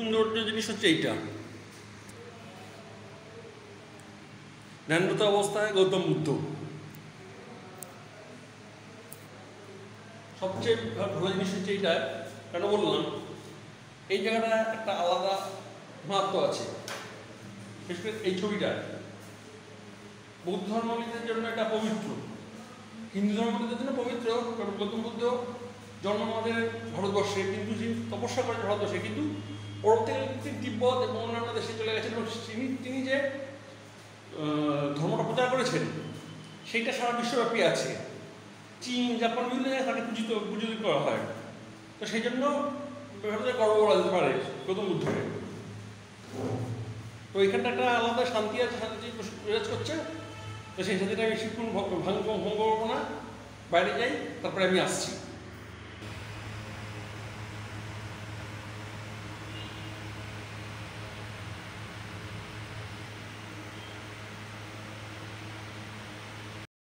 সৌন্দর্য জিনিস হচ্ছে এইটা, ধ্যানরত অবস্থায় গৌতম বুদ্ধ। সবচেয়ে ভালো জিনিস হচ্ছে এইটা, কেন বললাম, এই জায়গাটা একটা আলাদা মাহাত্ম্য আছে। বিশেষ করে এই ছবিটা বৌদ্ধ ধর্মাবলম্বীদের জন্য এটা পবিত্র, হিন্দু ধর্মাবলম্বীদের জন্য পবিত্র, কারণ গৌতম বুদ্ধ জন্ম আমাদের ভারতবর্ষে, কিন্তু সে তপস্যা করেছে ভারতবর্ষে, কিন্তু পরবর্তীকালে তিব্বত এবং অন্যান্য দেশে চলে গেছেন এবং তিনি যে ধর্মটা প্রচার করেছেন সেইটা সারা বিশ্বব্যাপী আছে। চীন, জাপান, বিভিন্ন জায়গায় তাকে পূজিত করা হয়। তো সেই জন্য ভারতের গর্ব বলা যেতে পারে গৌতম বুদ্ধকে। তো এখানটা একটা আলাদা শান্তি আছে, শান্তি বিরাজ করছে। তো সেই শান্তিটা আমি বেশিক্ষণ ভঙ্গ করবো না, বাইরে যাই, তারপরে আমি আসছি।